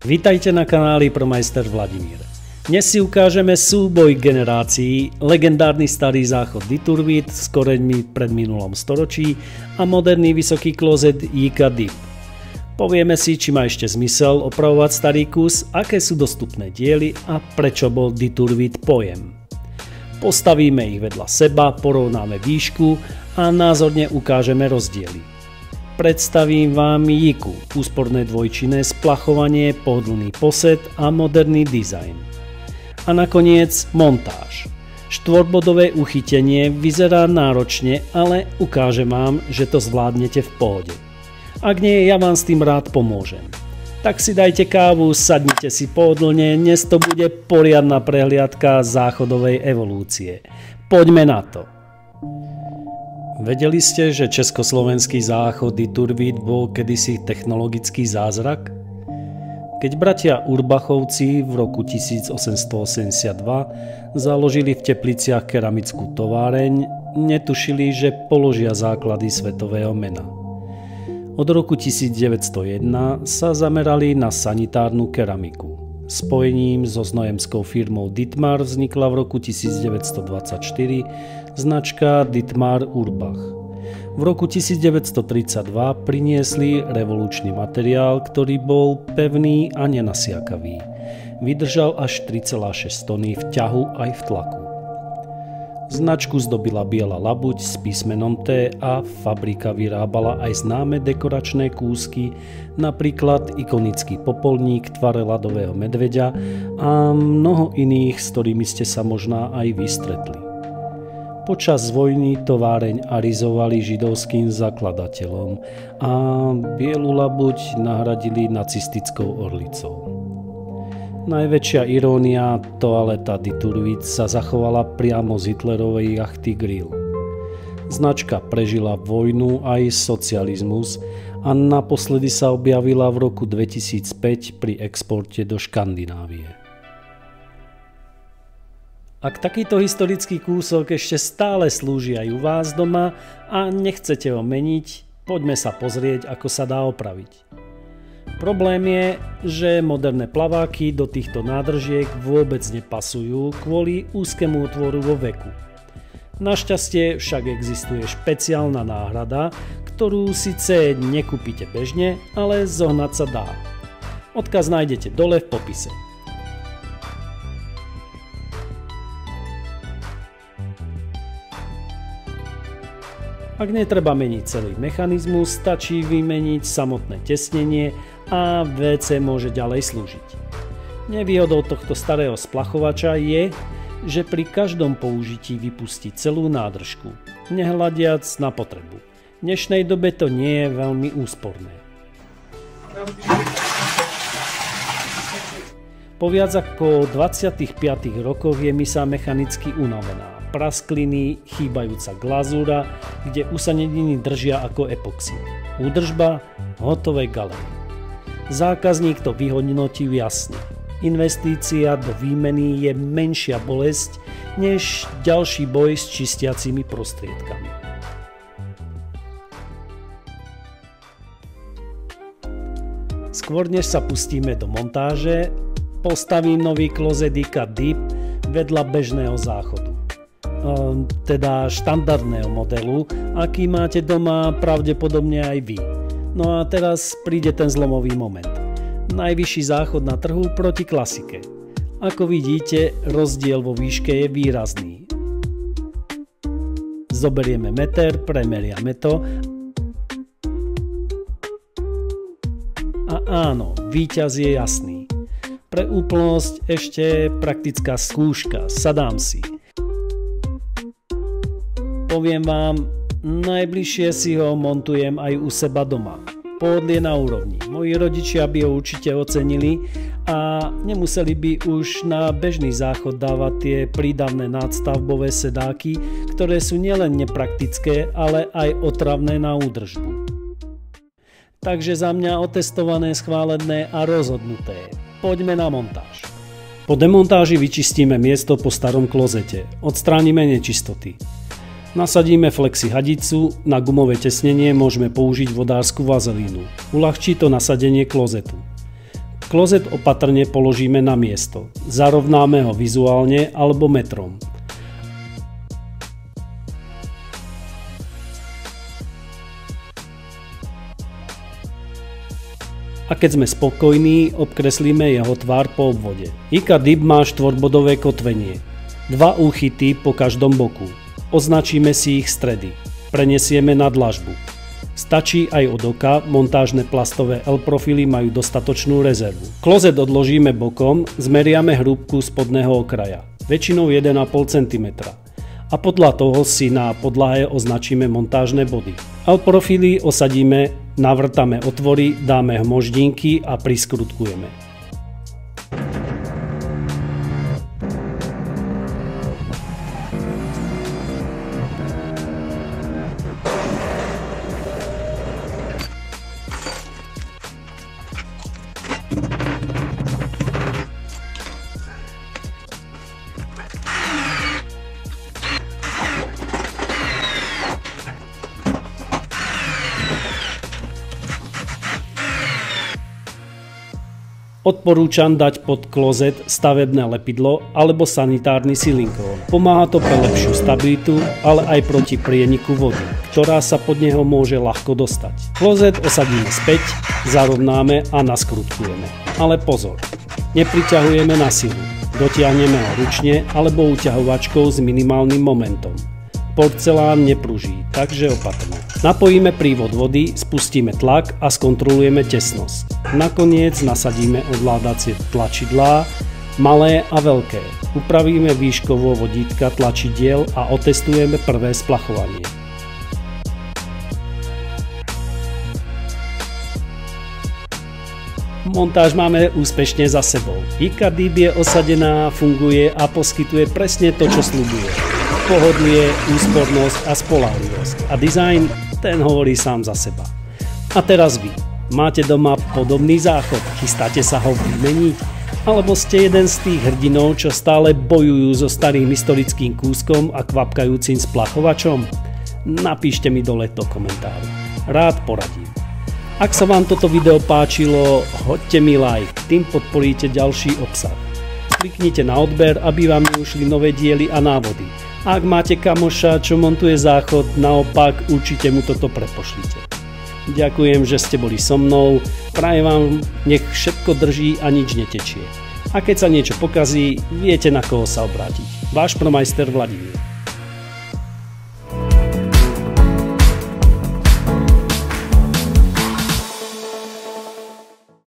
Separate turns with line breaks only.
Vítajte na kanáli ProMeister Vladimír. Dnes si ukážeme súboj generácií, legendárny starý záchod Diturbit s koreňmi v predminulom storočí a moderný vysoký klozet JICA Deep. Povieme si, či má ešte zmysel opravovať starý kus, aké sú dostupné diely a prečo bol Diturbit pojem. Postavíme ich vedľa seba, porovnáme výšku a názorne ukážeme rozdiely. Predstavím vám JICU, úsporné dvojčinné splachovanie, pohodlný posed a moderný dizajn. A nakoniec montáž. Štvorbodové uchytenie vyzerá náročne, ale ukážem vám, že to zvládnete v pohode. Ak nie, ja vám s tým rád pomôžem. Tak si dajte kávu, sadnite si pohodlne, dnes to bude poriadna prehliadka záchodovej evolúcie. Poďme na to. Vedeli ste, že československý záchod Diturbit bol kedysi technologický zázrak? Keď bratia Urbachovci v roku 1882 založili v Tepliciach keramickú továreň, netušili, že položia základy svetového mena. Od roku 1901 sa zamerali na sanitárnu keramiku. Spojením so znojemskou firmou Dittmar vznikla v roku 1924 značka Dittmar Urbach. V roku 1932 priniesli revolučný materiál, ktorý bol pevný a nenasiakavý. Vydržal až 3,6 tony v ťahu aj v tlaku. Značku zdobila biela labuť s písmenom T a fabrika vyrábala aj známe dekoračné kúsky, napríklad ikonický popolník tvare ľadového medveďa a mnoho iných, s ktorými ste sa možná aj vystretli. Počas vojny továreň arizovali židovským zakladateľom a bielu labuť nahradili nacistickou orlicou. Najväčšia irónia, toaleta Diturbit sa zachovala priamo z Hitlerovej jachty Grill. Značka prežila vojnu aj socializmus a naposledy sa objavila v roku 2005 pri exporte do Škandinávie. Ak takýto historický kúsok ešte stále slúži aj u vás doma a nechcete ho meniť, poďme sa pozrieť, ako sa dá opraviť. Problém je, že moderné plaváky do týchto nádržiek vôbec nepasujú kvôli úzkému otvoru vo veku. Našťastie však existuje špeciálna náhrada, ktorú síce nekúpite bežne, ale zohnať sa dá. Odkaz nájdete dole v popise. Ak netreba meniť celý mechanizmus, stačí vymeniť samotné tesnenie a WC môže ďalej slúžiť. Nevýhodou tohto starého splachovača je, že pri každom použití vypustí celú nádržku, nehľadiac na potrebu. V dnešnej dobe to nie je veľmi úsporné. Po viac ako 25 rokoch je misa mechanicky unavená. Praskliny, chýbajúca glazúra, kde usaneniny držia ako epoxid. Údržba, hotové galerie. Zákazník to vyhodnotil jasne. Investícia do výmeny je menšia bolesť než ďalší boj s čistiacimi prostriedkami. Skôr než sa pustíme do montáže, postavím nový klozet JICA Deep vedľa bežného záchodu. Teda štandardného modelu, aký máte doma pravdepodobne aj vy. No a teraz príde ten zlomový moment. Najvyšší záchod na trhu proti klasike. Ako vidíte, rozdiel vo výške je výrazný. Zoberieme meter, premeriame to a áno, víťaz je jasný. Pre úplnosť ešte praktická skúška, sadám si. Poviem vám, najbližšie si ho montujem aj u seba doma. Pohodlie na úrovni. Moji rodičia by ho určite ocenili a nemuseli by už na bežný záchod dávať tie prídavné nadstavbové sedáky, ktoré sú nielen nepraktické, ale aj otravné na údržbu. Takže za mňa otestované, schválené a rozhodnuté. Poďme na montáž. Po demontáži vyčistíme miesto po starom klozete. Odstránime nečistoty. Nasadíme flexi hadicu, na gumové tesnenie môžeme použiť vodárskú vazelínu. Uľahčí to nasadenie klozetu. Klozet opatrne položíme na miesto. Zarovnáme ho vizuálne alebo metrom. A keď sme spokojní, obkreslíme jeho tvár po obvode. IKEA DIB má štvorbodové kotvenie. 2 úchyty po každom boku. Označíme si ich stredy. Prenesieme na dlažbu. Stačí aj od oka, montážne plastové L-profily majú dostatočnú rezervu. Klozet odložíme bokom, zmeriame hrúbku spodného okraja, väčšinou 1,5 cm. A podľa toho si na podlahe označíme montážne body. L-profily osadíme, navrtame otvory, dáme hmoždinky a priskrutkujeme. Odporúčam dať pod klozet stavebné lepidlo alebo sanitárny silinkón. Pomáha to pre lepšiu stabilitu, ale aj proti prieniku vody, ktorá sa pod neho môže ľahko dostať. Klozet osadíme späť, zarovnáme a naskrutkujeme. Ale pozor, nepriťahujeme na silu. Dotiahneme ho ručne alebo uťahovačkou s minimálnym momentom. Porcelán nepruží, takže opatrne. Napojíme prívod vody, spustíme tlak a skontrolujeme tesnosť. Nakoniec nasadíme ovládacie tlačidlá, malé a veľké. Upravíme výškovo vodítka tlačidiel a otestujeme prvé splachovanie. Montáž máme úspešne za sebou. IKEA DIB je osadená, funguje a poskytuje presne to, čo sľubuje. Pohodlie, úspornosť a spoľahlivosť. A dizajn, ten hovorí sám za seba. A teraz vy. Máte doma podobný záchod? Chystáte sa ho vymeniť? Alebo ste jeden z tých hrdinov, čo stále bojujú so starým historickým kúskom a kvapkajúcim splachovačom? Napíšte mi dole do komentáru. Rád poradím. Ak sa vám toto video páčilo, hoďte mi like, tým podporíte ďalší obsah. Kliknite na odber, aby vám neušli nové diely a návody. A ak máte kamoša, čo montuje záchod, naopak určite mu toto prepošlite. Ďakujem, že ste boli so mnou, prajem vám, nech všetko drží a nič netečie. A keď sa niečo pokazí, viete, na koho sa obrátiť. Váš promajster Vladimír.